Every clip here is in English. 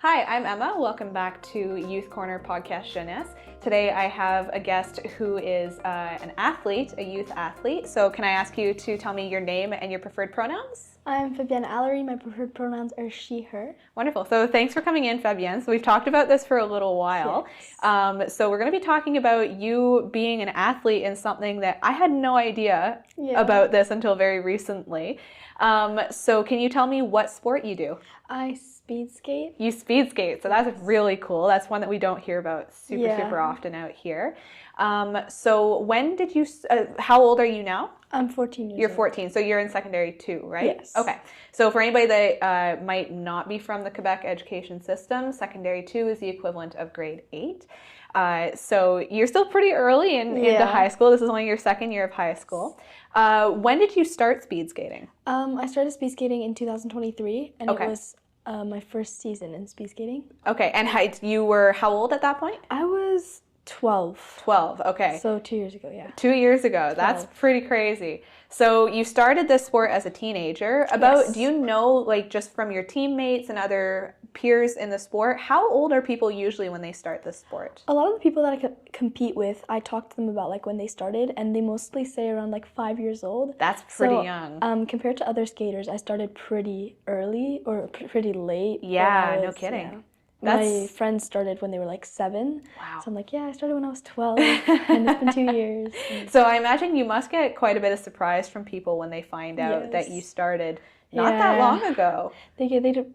Hi, I'm Emma. Welcome back to Youth Korner Podcast Jeunesse. Today I have a guest who is an athlete, a youth athlete. So can I ask you to tell me your name and your preferred pronouns? I'm Fabienne. My preferred pronouns are she, her. Wonderful. So thanks for coming in, Fabienne. So we've talked about this for a little while. Yes. So we're going to be talking about you being an athlete in something that I had no idea about this until very recently. So can you tell me what sport you do? I speed skate. You speed skate. So that's really cool. That's one that we don't hear about super often out here. So when did you, how old are you now? I'm 14 years old. You're 14, so you're in secondary 2, right? Yes. Okay. So for anybody that might not be from the Quebec education system, secondary 2 is the equivalent of grade 8. So you're still pretty early into high school. This is only your second year of high school. When did you start speed skating? I started speed skating in 2023, and it was my first season in speed skating. Okay, and you were how old at that point? I was 12. 12, okay. So 2 years ago, yeah. 2 years ago. 12. That's pretty crazy. So you started this sport as a teenager. Do you know, like, just from your teammates and other peers in the sport, how old are people usually when they start this sport? A lot of the people that I compete with, I talk to them about like when they started, and they mostly say around like 5 years old. That's pretty young. Compared to other skaters, I started pretty early or pretty late. Yeah, no kidding. Yeah. My friends started when they were like 7. Wow. So I'm like, I started when I was 12, and it's been 2 years. So I imagine you must get quite a bit of surprise from people when they find out that you started not that long ago. They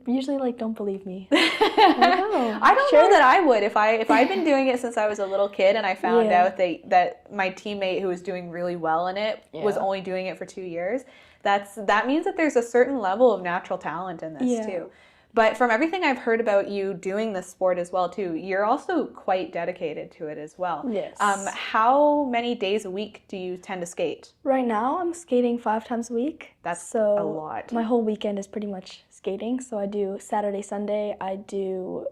usually like don't believe me. Like, I don't know that I would. If I'd been doing it since I was a little kid and I found out that my teammate who was doing really well in it was only doing it for 2 years, that means that there's a certain level of natural talent in this too. But from everything I've heard about you doing this sport as well too, you're also quite dedicated to it as well. Yes. How many days a week do you tend to skate? Right now I'm skating 5 times a week. That's a lot. My whole weekend is pretty much skating. So I do Saturday, Sunday, I do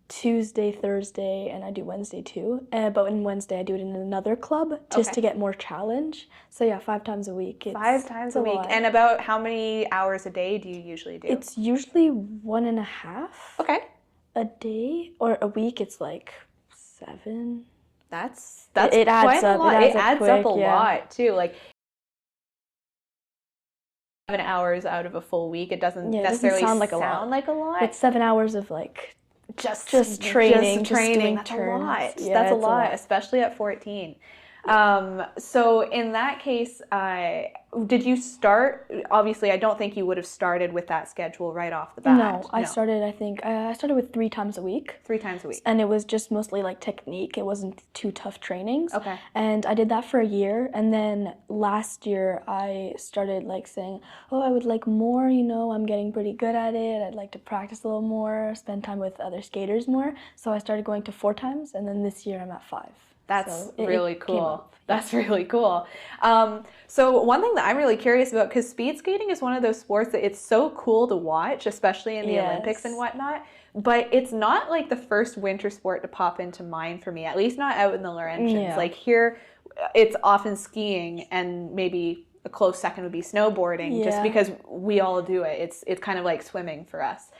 Tuesday, Thursday, and I do Wednesday too. But on Wednesday I do it in another club just to get more challenge. So 5 times a week. 5 times a week. And about how many hours a day do you usually do? It's usually 1.5. Okay. A day, or a week it's like 7. That's it adds up. It adds up a lot too. Like 7 hours out of a full week, it doesn't necessarily sound like a lot. It's 7 hours of like just training. That's a lot. That's a lot, especially at 14. So in that case, did you start? Obviously, I don't think you would have started with that schedule right off the bat. No, I started. I think I started with 3 times a week. 3 times a week, and it was just mostly like technique. It wasn't too tough trainings. Okay. And I did that for a year, and then last year I started like saying, I would like more. I'm getting pretty good at it. I'd like to practice a little more, spend time with other skaters more. So I started going to 4 times, and then this year I'm at 5. That's really cool. That's really cool. So one thing that I'm really curious about, because speed skating is one of those sports that it's so cool to watch, especially in the Olympics and whatnot, but it's not like the first winter sport to pop into mind for me, at least not out in the Laurentians. Yeah. Like here, it's often skiing, and maybe a close second would be snowboarding, just because we all do it. It's kind of like swimming for us.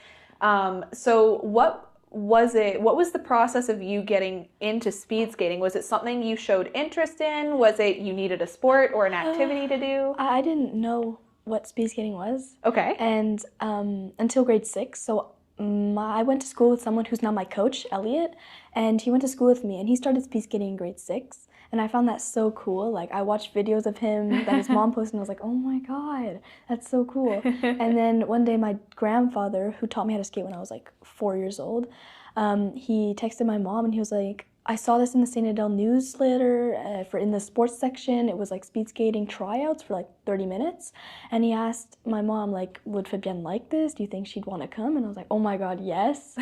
So what was the process of you getting into speed skating? Was it something you showed interest in? Was it you needed a sport or an activity to do? I didn't know what speed skating was. Okay. And until grade 6, so I went to school with someone who's now my coach, Elliot, and he went to school with me, and he started speed skating in grade 6. And I found that so cool. Like, I watched videos of him that his mom posted, and I was like, oh my God, that's so cool. And then one day my grandfather, who taught me how to skate when I was like 4 years old, he texted my mom, and he was like, I saw this in the St. Adele newsletter in the sports section. It was like speed skating tryouts for like 30 minutes. And he asked my mom, like, would Fabienne like this? Do you think she'd want to come? And I was like, oh my God, yes.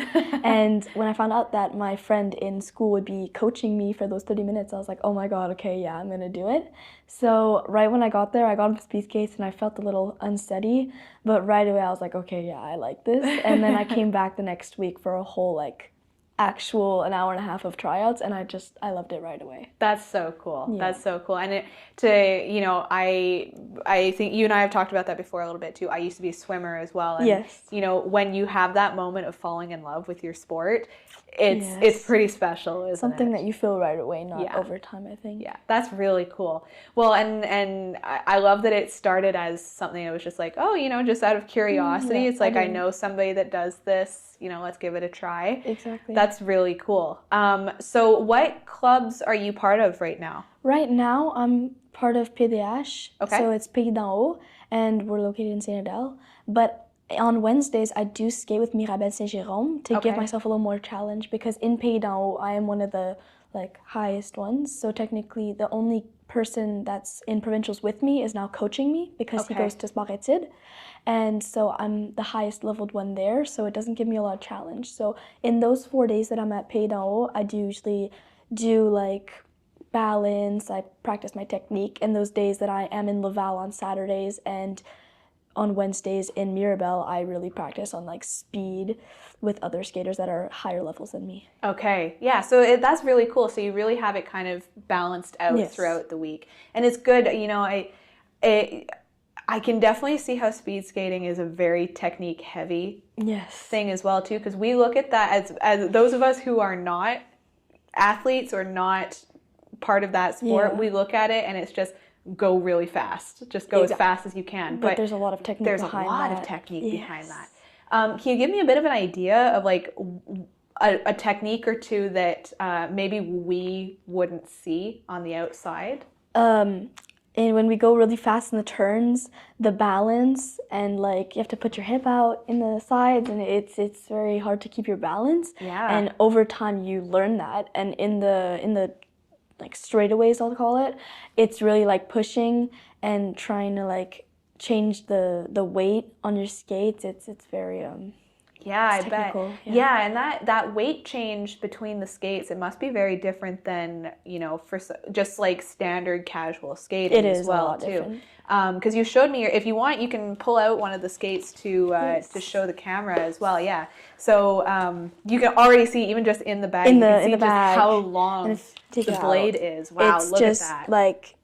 And when I found out that my friend in school would be coaching me for those 30 minutes, I was like, oh my God, okay, yeah, I'm going to do it. So right when I got there, I got on speed skates and I felt a little unsteady. But right away I was like, okay, yeah, I like this. And then I came back the next week for a whole like actual an hour and a half of tryouts, and I loved it right away. That's so cool. Yeah. That's so cool. And I think you and I have talked about that before a little bit too. I used to be a swimmer as well. And, yes. When you have that moment of falling in love with your sport, it's pretty special, isn't Something it? that you feel right away, not over time, I think. Yeah, that's really cool. Well, and I love that it started as something that was just like, just out of curiosity. It's like, I know somebody that does this, let's give it a try. Exactly. That's really cool. So what clubs are you part of right now? Right now, I'm part of PDH. Okay. So it's Pays d'en Haut, and we're located in Saint-Adèle. But on Wednesdays, I do skate with Mirabel Saint-Jérôme to give myself a little more challenge, because in Pays d'en Haut, I am one of the highest ones. So technically, the only person that's in provincials with me is now coaching me, because he goes to Sport Etudes. And so I'm the highest leveled one there, so it doesn't give me a lot of challenge. So in those 4 days that I'm at Pays d'en Haut, I do usually do balance, I practice my technique. And those days that I am in Laval on Saturdays and on Wednesdays in Mirabel, I really practice on speed with other skaters that are higher levels than me. Okay, yeah, so that's really cool. So you really have it kind of balanced out throughout the week. And it's good, I can definitely see how speed skating is a very technique heavy thing as well too, because we look at that as those of us who are not athletes or not part of that sport, we look at it and it's just go really fast. Just go as fast as you can. But there's a lot of technique behind that. There's a lot of technique behind that. Can you give me a bit of an idea of a technique or two that maybe we wouldn't see on the outside? And when we go really fast in the turns, the balance and you have to put your hip out in the sides, and it's very hard to keep your balance. Yeah. And over time you learn that, and in the straightaways, I'll call it, it's really pushing and trying to change the weight on your skates. It's very I bet. Yeah, and that weight change between the skates, it must be very different than, for just standard casual skating as well too. Because you showed me, if you want, you can pull out one of the skates to show the camera as well. Yeah. So you can already see, even just in the bag, you can see just how long the blade is. Wow, look at that.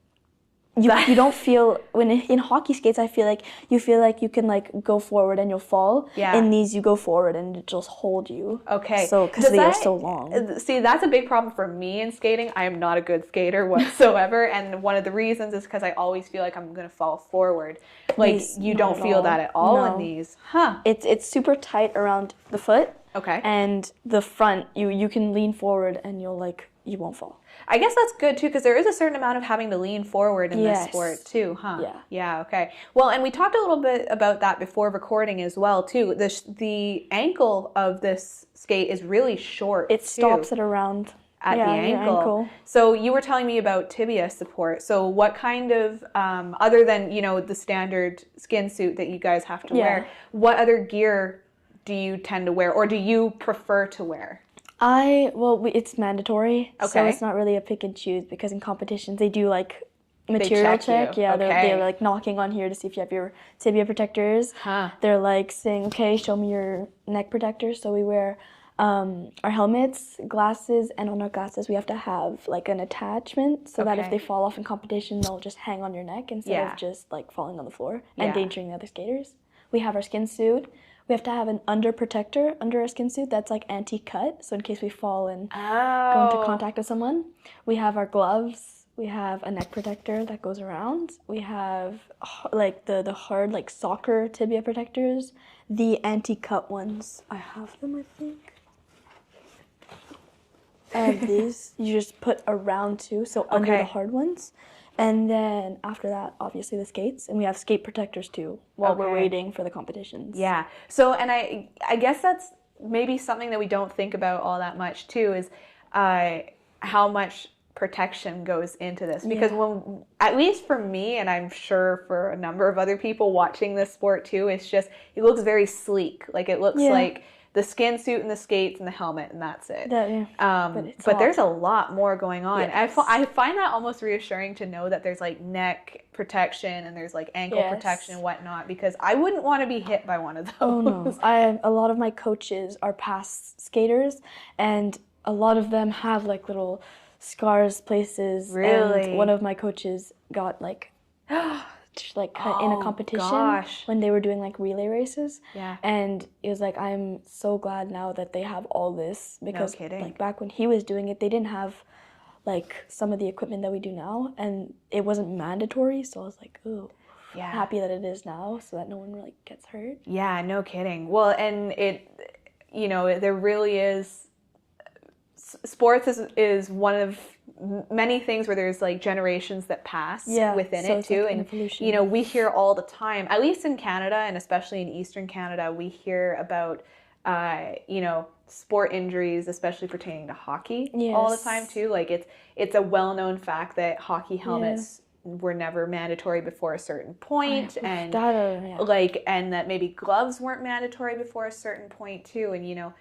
You don't feel, when in hockey skates, I feel you can go forward and you'll fall. Yeah. In these, you go forward and it just hold you. Okay. So because they are so long. See, that's a big problem for me in skating. I am not a good skater whatsoever, and one of the reasons is because I always feel like I'm gonna fall forward. You don't feel that at all in these, huh? It's super tight around the foot. Okay. And the front, you can lean forward and you won't fall. I guess that's good too, because there is a certain amount of having to lean forward in this sport too, huh? Yeah. Yeah, okay. Well, and we talked a little bit about that before recording as well too. The ankle of this skate is really short. It stops at around at the ankle. So you were telling me about tibia support. So what kind of, other than, the standard skin suit that you guys have to wear, what other gear do you tend to wear, or do you prefer to wear? It's mandatory, so it's not really a pick and choose, because in competitions they do material check. Yeah, they're knocking on here to see if you have your tibia protectors. Huh. They're saying, okay, show me your neck protectors. So we wear our helmets, glasses, and on our glasses we have to have an attachment so that if they fall off in competition, they'll just hang on your neck instead of just falling on the floor and endangering the other skaters. We have our skin suit. We have to have an under protector under our skin suit that's anti-cut, so in case we fall and go into contact with someone. We have our gloves. We have a neck protector that goes around. We have the hard soccer tibia protectors, the anti-cut ones. I have them, I think. I have these. You just put around too, so under the hard ones. And then after that, obviously the skates, and we have skate protectors too while we're waiting for the competitions. Yeah. So, and I guess that's maybe something that we don't think about all that much too, is how much protection goes into this. Because when, at least for me, and I'm sure for a number of other people watching this sport too, it looks very sleek. It looks like the skin suit and the skates and the helmet, and that's it. But there's a lot more going on. Yes. I find that almost reassuring to know that there's like neck protection and there's like ankle protection and whatnot, because I wouldn't want to be hit by one of those. Oh no, a lot of my coaches are past skaters, and a lot of them have like little scars places. Really? And one of my coaches got like cut in a competition when they were doing like relay races. Yeah. And it was like, I'm so glad now that they have all this, because No kidding. like back when he was doing it, they didn't have like some of the equipment that we do now, and it wasn't mandatory. So I was like, ooh, happy that it is now, so that no one like gets hurt. Yeah, no kidding. Well, and there really is. Sports is one of many things where there's like generations that pass within it too, like and we hear all the time, at least in Canada and especially in Eastern Canada, we hear about sport injuries, especially pertaining to hockey, all the time too. Like it's a well-known fact that hockey helmets were never mandatory before a certain point, and and that maybe gloves weren't mandatory before a certain point too, and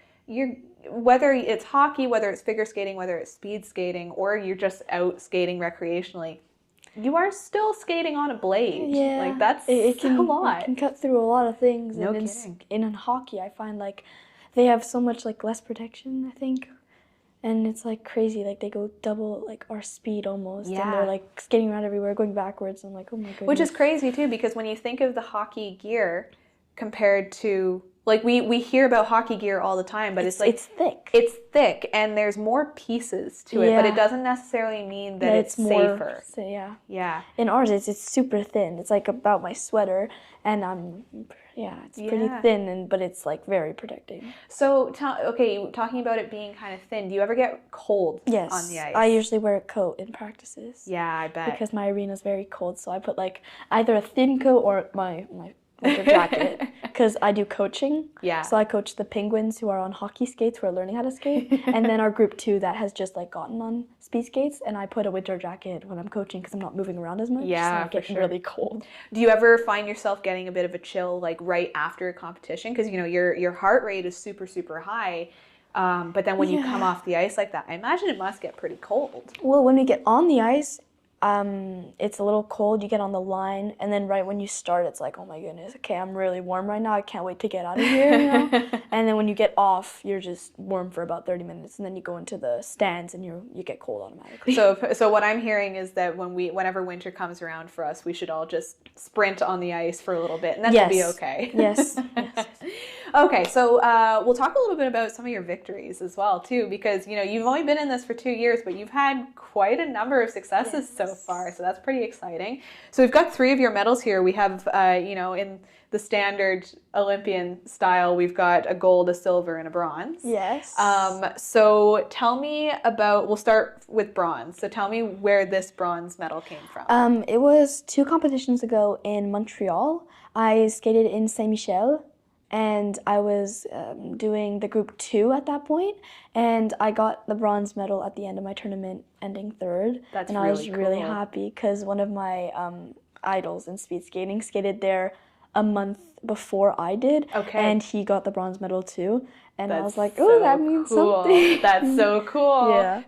whether it's hockey, whether it's figure skating, whether it's speed skating, or you're just out skating recreationally, you are still skating on a blade. Yeah, like that's a lot. It can cut through a lot of things. No and kidding. In hockey, I find like they have so much like less protection, I think. And it's like crazy, like they go double like our speed almost, and they're like skating around everywhere, going backwards. I'm like, oh my goodness. Which is crazy too, because when you think of the hockey gear compared to like we hear about hockey gear all the time, but it's thick. It's thick, and there's more pieces to it, but it doesn't necessarily mean that it's safer. Yeah. In ours, it's super thin. It's like about my sweater, and it's pretty thin, but it's like very protecting. So, talking about it being kind of thin, do you ever get cold on the ice? I usually wear a coat in practices. Yeah, I bet. Because my arena's very cold, so I put like either a thin coat or my winter jacket, because I do coaching. Yeah. So I coach the Penguins who are on hockey skates, who are learning how to skate, and then our group 2 that has just like gotten on speed skates, and I put a winter jacket when I'm coaching because I'm not moving around as much. Yeah, so I get really cold. Do you ever find yourself getting a bit of a chill like right after a competition? Because your heart rate is super, super high. But then when you come off the ice like that, I imagine it must get pretty cold. Well, when we get on the ice, it's a little cold. You get on the line, and then right when you start, it's like, oh my goodness, okay, I'm really warm right now. I can't wait to get out of here, And then when you get off, you're just warm for about 30 minutes, and then you go into the stands, and you get cold automatically. So what I'm hearing is that whenever winter comes around for us, we should all just sprint on the ice for a little bit, and then we'll be okay. Yes. Okay, so we'll talk a little bit about some of your victories as well, too, because, you've only been in this for 2 years, but you've had quite a number of successes so far, so that's pretty exciting. So we've got 3 of your medals here. We have, in the standard Olympian style, we've got a gold, a silver, and a bronze. Yes. So tell me we'll start with bronze. So tell me where this bronze medal came from. It was 2 competitions ago in Montreal. I skated in Saint-Michel, and I was doing the group 2 at that point, and I got the bronze medal at the end of my tournament, ending 3rd. That's and really I was really cool. happy because one of my idols in speed skating skated there a month before I did, and he got the bronze medal too. And I was like, oh, that means something. That's so cool. Yeah.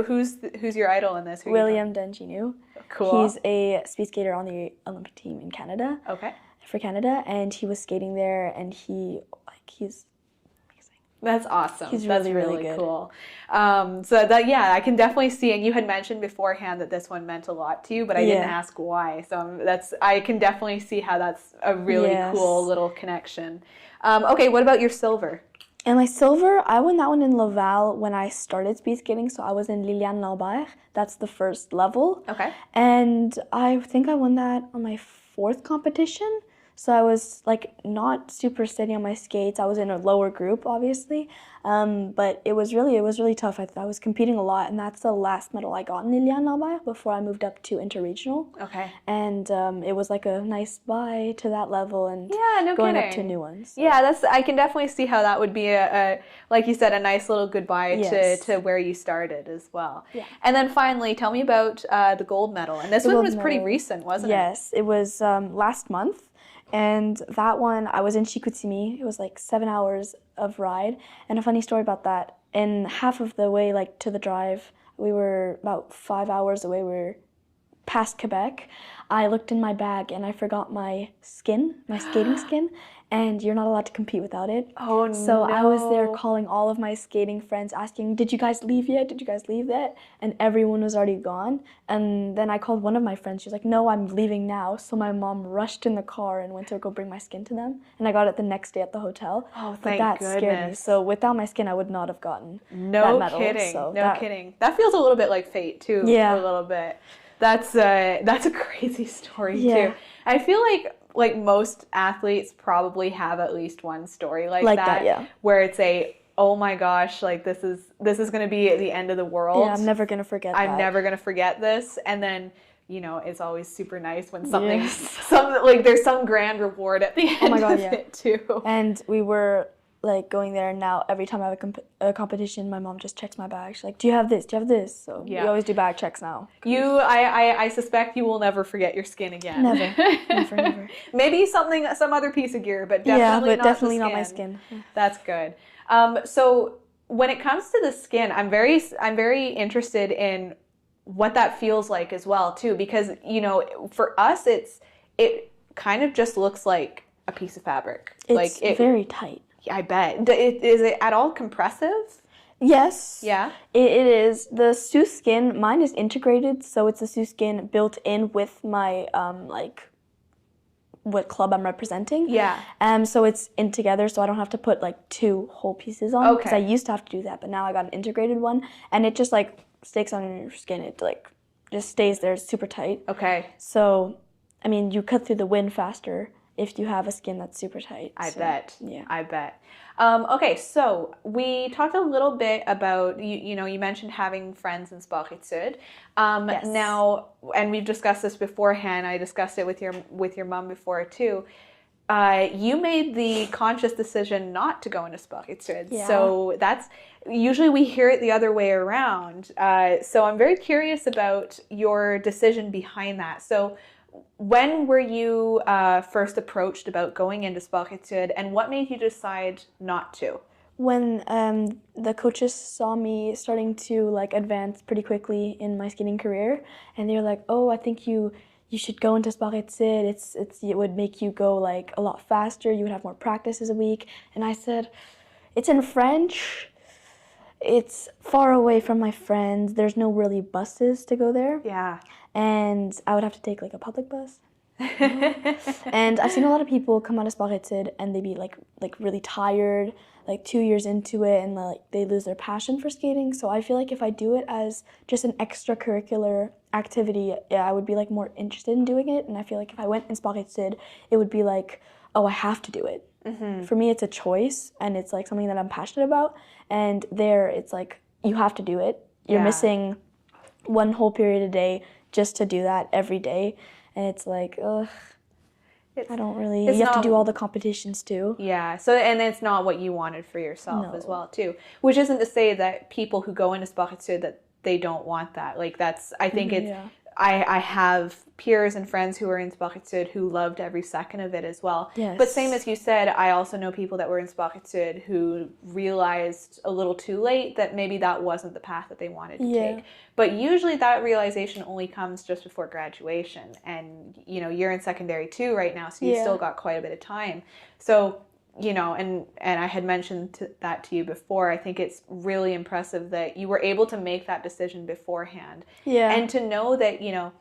Who's your idol in this? William Denginu. Cool. He's a speed skater on the Olympic team in Canada. Okay. For Canada, and he was skating there, and he's amazing. That's awesome. He's That's really good. Cool. So I can definitely see, and you had mentioned beforehand that this one meant a lot to you, but I didn't ask why. So I can definitely see how that's a really cool little connection. Okay, what about your silver? And my silver, I won that one in Laval when I started speed skating, so I was in Liliane Lambert. That's the first level. Okay. And I think I won that on my 4th competition. So I was like not super steady on my skates. I was in a lower group, obviously, but it was really tough. I was competing a lot, and that's the last medal I got in Liliane Lambert before I moved up to interregional. Okay. And it was like a nice bye to that level and going up to new ones. So. Yeah, I can definitely see how that would be a like you said, a nice little goodbye to where you started as well. Yeah. And then finally, tell me about the gold medal. And this one was pretty recent, wasn't it? Yes, it was last month. And that one, I was in Chicoutimi. It was like 7 hours of ride. And a funny story about that, in half of the way, like to the drive, we were about 5 hours away. We were past Quebec. I looked in my bag and I forgot my skin, my skating skin, and you're not allowed to compete without it. Oh, no. So I was there calling all of my skating friends, asking, did you guys leave yet? Did you guys leave yet? And everyone was already gone. And then I called one of my friends. She was like, no, I'm leaving now. So my mom rushed in the car and went to go bring my skin to them. And I got it the next day at the hotel. Oh, but thank that goodness. Scared me. So without my skin, I would not have gotten no that medal. Kidding. So no kidding. That feels a little bit like fate, too, yeah. a little bit. That's a crazy story, too. I feel like most athletes probably have at least one story like that yeah. where it's oh my gosh, like this is going to be at the end of the world. Yeah, I'm never going to forget that. I'm never going to forget this. And then, you know, it's always super nice when something, like there's some grand reward at the end of it too. And we were like going there, and now every time I have a competition, my mom just checks my bag. She's like, do you have this? Do you have this? So we always do bag checks now. I suspect you will never forget your skin again. Never. Maybe some other piece of gear, but definitely not my skin. That's good. So when it comes to the skin, I'm very interested in what that feels like as well too, because you know, for us it kind of just looks like a piece of fabric. It's very tight. I bet. Is it at all compressive? Yes. Yeah? It is. The Sioux skin, mine is integrated, so it's a Sioux skin built in with my, what club I'm representing. Yeah. So it's in together, so I don't have to put, like, 2 whole pieces on. Because I used to have to do that, but now I got an integrated one, and it just, like, sticks on your skin. It, like, just stays there. It's super tight. Okay. So, I mean, you cut through the wind faster if you have a skin that's super tight. I bet. Yeah. I bet. Okay, so we talked a little bit about, you know, you mentioned having friends in sport études. Yes. Now, and we've discussed this beforehand, I discussed it with your mom before too. You made the conscious decision not to go into sport études. Yeah. So that's, usually we hear it the other way around. So I'm very curious about your decision behind that. So when were you first approached about going into sport études, and what made you decide not to? When the coaches saw me starting to like advance pretty quickly in my skating career, and they were like, "Oh, I think you should go into sport études. It would make you go like a lot faster. You would have more practices a week." And I said, "It's in French. It's far away from my friends. There's no really buses to go there." Yeah. And I would have to take like a public bus. And I've seen a lot of people come out of sport études and they be like really tired, like 2 years into it, and like they lose their passion for skating. So I feel like if I do it as just an extracurricular activity, I would be like more interested in doing it. And I feel like if I went in sport études, it would be like, oh, I have to do it. Mm-hmm. For me, it's a choice, and it's like something that I'm passionate about. And there, it's like you have to do it. You're missing one whole period a day just to do that every day, and it's like, ugh, I don't really, you have to do all the competitions too. Yeah, so, and it's not what you wanted for yourself as well too, which isn't to say that people who go into sport études that they don't want that. Like that's, I think it's, I have peers and friends who are in sport études who loved every second of it as well. Yes. But same as you said, I also know people that were in sport études who realized a little too late that maybe that wasn't the path that they wanted to take. But usually that realization only comes just before graduation. And, you know, you're in secondary too right now, so you've still got quite a bit of time. So, you know, and I had mentioned that to you before, I think it's really impressive that you were able to make that decision beforehand. Yeah. And to know that, you know,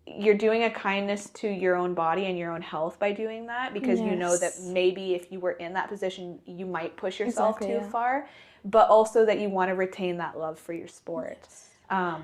you're doing a kindness to your own body and your own health by doing that, because you know that maybe if you were in that position, you might push yourself too far, but also that you want to retain that love for your sport. Yes.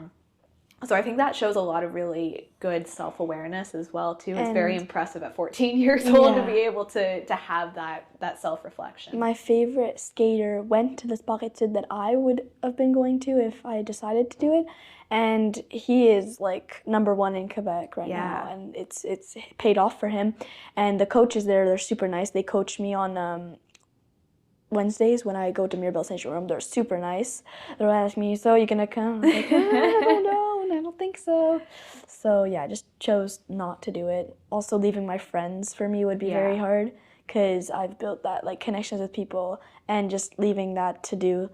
So I think that shows a lot of really good self-awareness as well too. It's very impressive at 14 years old to be able to have that self-reflection. My favorite skater went to the sport études that I would have been going to if I decided to do it. And he is like #1 in Quebec right now, and it's paid off for him. And the coaches there, they're super nice. They coach me on Wednesdays when I go to Mirabel Saint Jerome. They're super nice. They'll ask me, "So you gonna come?" I'm like, I don't know. I don't think so. So yeah, I just chose not to do it. Also, leaving my friends for me would be very hard because I've built that like connections with people, and just leaving that to do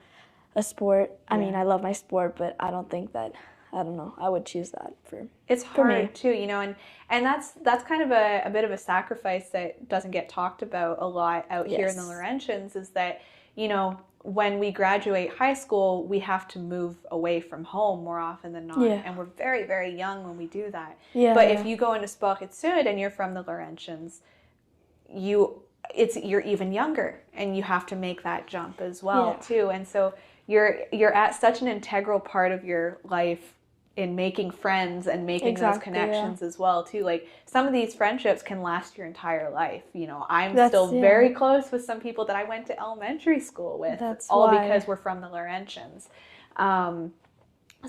a sport. I mean, I love my sport, but I don't think that, I don't know, I would choose that for It's hard too, you know, and that's kind of a bit of a sacrifice that doesn't get talked about a lot out here in the Laurentians, is that, you know, when we graduate high school, we have to move away from home more often than not. And we're very, very young when we do that. But if you go into Etudes and you're from the Laurentians, you're even younger, and you have to make that jump as well too. And so you're at such an integral part of your life in making friends and making those connections as well too. Like, some of these friendships can last your entire life. You know, I'm still very close with some people that I went to elementary school with, because we're from the Laurentians.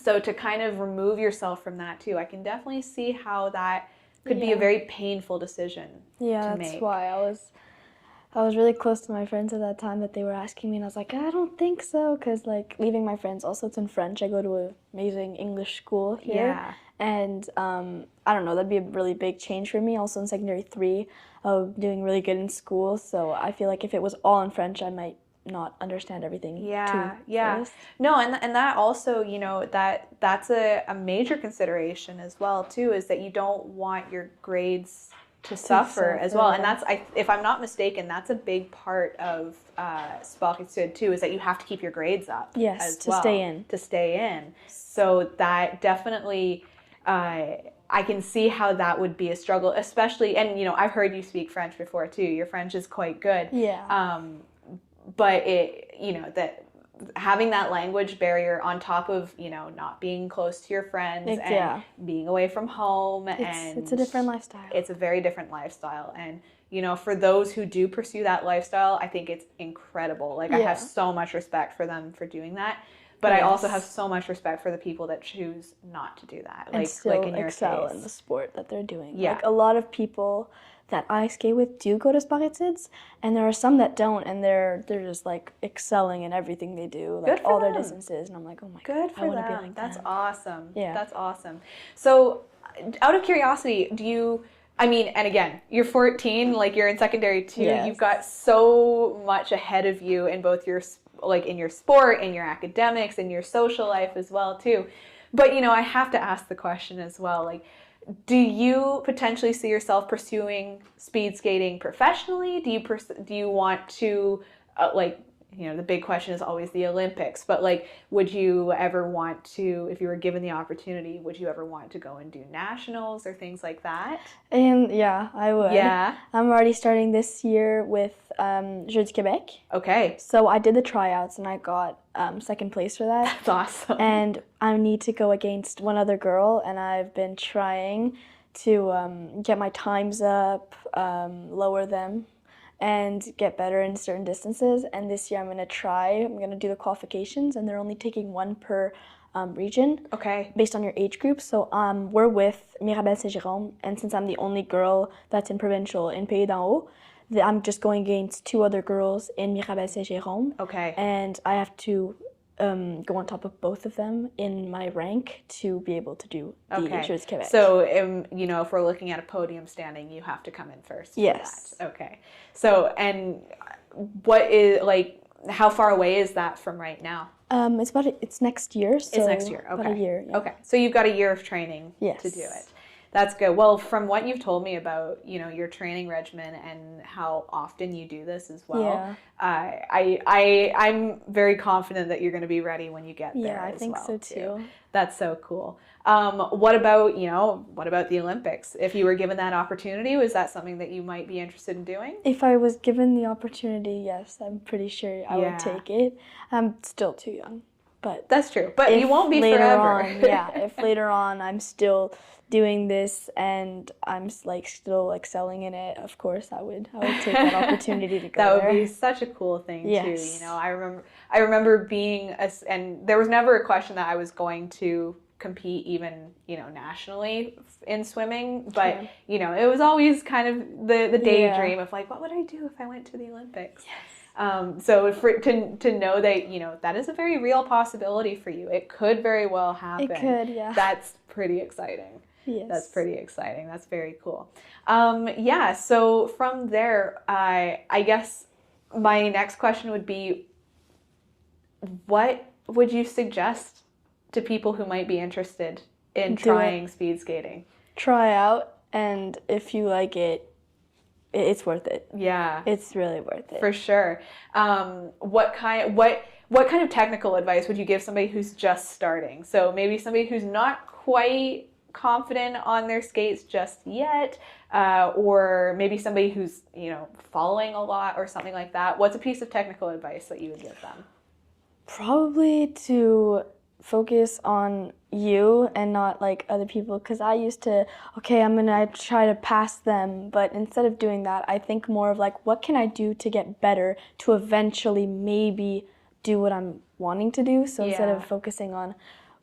So to kind of remove yourself from that too, I can definitely see how that could be a very painful decision to make. That's why I was really close to my friends at that time, that they were asking me, and I was like, I don't think so, because like leaving my friends, also it's in French. I go to an amazing English school here, and I don't know, that'd be a really big change for me. Also in secondary 3, doing really good in school, so I feel like if it was all in French, I might not understand everything too. No, and that also, you know, that's a major consideration as well too, is that you don't want your grades to suffer as well. And that's, if I'm not mistaken, that's a big part of speedskating too, is that you have to keep your grades up to stay in. So that definitely, I can see how that would be a struggle, especially, and you know, I've heard you speak French before too. Your French is quite good. But it, you know, that having that language barrier on top of, you know, not being close to your friends and being away from home, it's a different lifestyle. It's a very different lifestyle. And, you know, for those who do pursue that lifestyle, I think it's incredible. Like, I have so much respect for them for doing that. But I also have so much respect for the people that choose not to do that. And still in your excel in the sport that they're doing. Like, a lot of people that I skate with do go to Etudes, and there are some that don't, and they're just like excelling in everything they do, like all their distances, and I'm like, oh my god, I want to be like that. That's awesome. That's awesome. So, out of curiosity, I mean, and again, you're 14, like you're in secondary 2, you've got so much ahead of you in both your, like in your sport, in your academics, in your social life as well too. But, you know, I have to ask the question as well, like, do you potentially see yourself pursuing speed skating professionally? Do you want to, like, you know, the big question is always the Olympics, but like, would you ever want to, if you were given the opportunity, would you ever want to go and do nationals or things like that? And yeah, I would. Yeah. I'm already starting this year with Jeux du Québec. Okay. So I did the tryouts and I got second place for that. That's awesome. And I need to go against one other girl, and I've been trying to get my times up, lower them, and get better in certain distances. And this year I'm going to do the qualifications, and they're only taking one per region. Okay. Based on your age group. So we're with Mirabel Saint-Jérôme, and since I'm the only girl that's in provincial in Pays d'en Haut, I'm just going against 2 other girls in Mirabel Saint-Jérôme. Okay. And I have to go on top of both of them in my rank to be able to do the Jeux du Québec. So, you know, if we're looking at a podium standing, you have to come in first. Yes. For that. Okay. So, and what is, like, how far away is that from right now? It's next year. So it's next year. Okay. About a year. Yeah. Okay. So you've got a year of training to do it. That's good. Well, from what you've told me about, you know, your training regimen and how often you do this as well, I'm very confident that you're going to be ready when you get there. Yeah, I think so too. That's so cool. What about the Olympics? If you were given that opportunity, was that something that you might be interested in doing? If I was given the opportunity, yes, I'm pretty sure I would take it. I'm still too young, but that's true. But you won't be forever. If later on I'm still doing this and I'm like still excelling in it, of course I would take that opportunity to go That would there. be such a cool thing too. You know, I remember being and there was never a question that I was going to compete even, you know, nationally in swimming, but you know, it was always kind of the daydream of like, what would I do if I went to the Olympics? So to know that, you know, that is a very real possibility for you. It could very well happen. It could, yeah. That's pretty exciting. Yes. That's pretty exciting. That's very cool. Yeah, so from there, I guess my next question would be, what would you suggest to people who might be interested in trying speed skating? Try out, and if you like it, it's worth it. Yeah. It's really worth it. For sure. What kind of technical advice would you give somebody who's just starting? So maybe somebody who's not quite confident on their skates just yet, or maybe somebody who's, following a lot or something like that. What's a piece of technical advice that you would give them? Probably to focus on you and not like other people, because I used to, I'm gonna try to pass them, but instead of doing that, I think more of like, what can I do to get better to eventually maybe do what I'm wanting to do? So instead of focusing on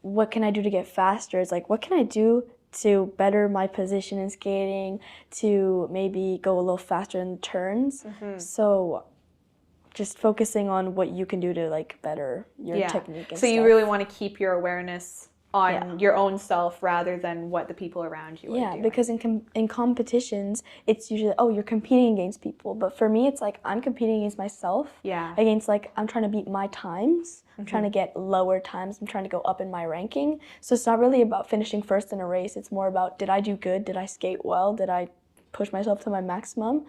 what can I do to get faster, it's like, what can I do to better my position in skating, to maybe go a little faster in turns? So just focusing on what you can do to like better your technique and so stuff. You really want to keep your awareness on your own self rather than what the people around you are doing. Because in competitions, it's usually, you're competing against people. But for me, it's like I'm competing against myself. Against like, I'm trying to beat my times. I'm trying to get lower times. I'm trying to go up in my ranking. So it's not really about finishing first in a race. It's more about, did I do good? Did I skate well? Did I push myself to my maximum?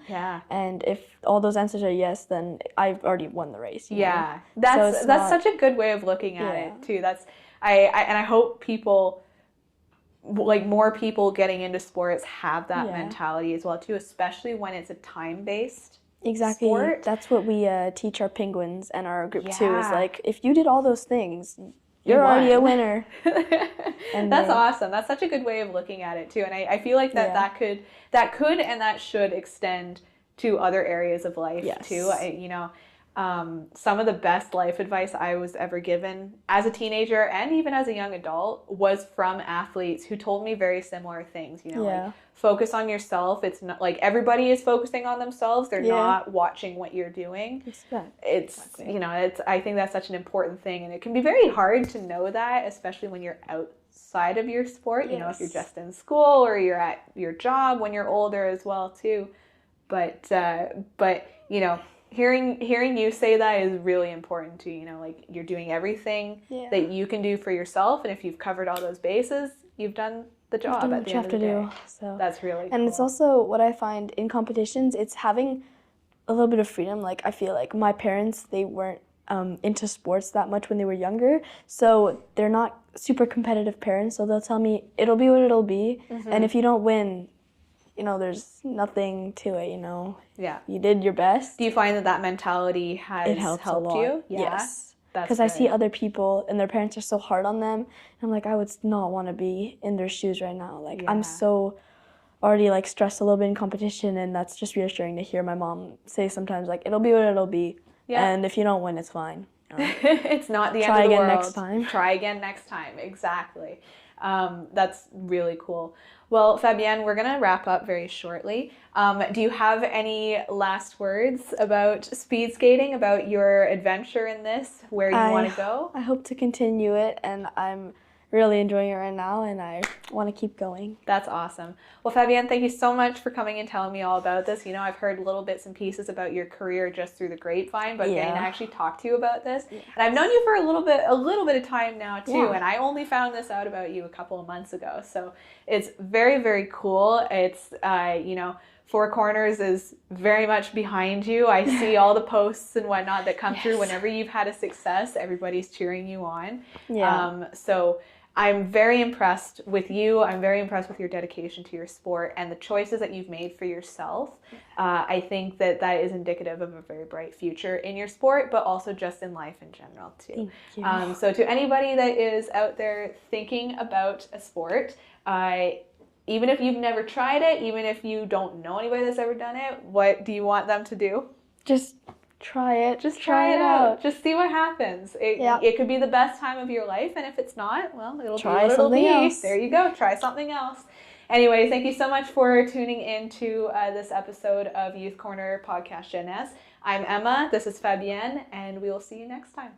And if all those answers are yes, then I've already won the race. You know? That's such a good way of looking at it too. I hope people, like more people getting into sports, have that mentality as well too, especially when it's a time-based sport. That's what we teach our penguins and our group too, is like, if you did all those things, you're already a winner. And that's awesome. That's such a good way of looking at it too. And I feel like that could and that should extend to other areas of life too. Some of the best life advice I was ever given as a teenager and even as a young adult was from athletes who told me very similar things. Like, focus on yourself. It's not like everybody is focusing on themselves. They're not watching what you're doing. I think that's such an important thing, and it can be very hard to know that, especially when you're outside of your sport. If you're just in school or you're at your job when you're older as well too. But hearing you say that is really important too. Like, you're doing everything that you can do for yourself, and if you've covered all those bases, you've done the job at the end of the day. So that's really cool. And it's also what I find in competitions, it's having a little bit of freedom. Like, I feel like my parents, they weren't into sports that much when they were younger, so they're not super competitive parents, so they'll tell me it'll be what it'll be, and if you don't win, there's nothing to it, You did your best. Do you find that mentality has helped you? Yes. Because I see other people and their parents are so hard on them. And I'm like, I would not want to be in their shoes right now. Like, I'm so already like stressed a little bit in competition, and that's just reassuring to hear my mom say sometimes, like, it'll be what it'll be. And if you don't win, it's fine. It's not the end of the world. Try again next time. Try again next time. Exactly. That's really cool. Well, Fabienne, we're going to wrap up very shortly. Do you have any last words about speed skating, about your adventure in this, where you want to go? I hope to continue it, and I'm really enjoying it right now, and I want to keep going. That's awesome. Well, Fabienne, thank you so much for coming and telling me all about this. I've heard little bits and pieces about your career just through the grapevine, but getting to actually talk to you about this. And I've known you for a little bit of time now too, and I only found this out about you a couple of months ago. So it's very, very cool. It's, Four Corners is very much behind you. I see all the posts and whatnot that come through whenever you've had a success. Everybody's cheering you on. So I'm very impressed with you. I'm very impressed with your dedication to your sport and the choices that you've made for yourself. I think that is indicative of a very bright future in your sport, but also just in life in general too. Thank you. So to anybody that is out there thinking about a sport, even if you've never tried it, even if you don't know anybody that's ever done it, what do you want them to do? Just try it. Just try it out. Just see what happens. It could be the best time of your life, and if it's not, well, it'll try be what it'll be. Else. There you go. Try something else. Anyways, thank you so much for tuning into this episode of Youth Korner Podcast Jeunesse. I'm Emma. This is Fabienne, and we will see you next time.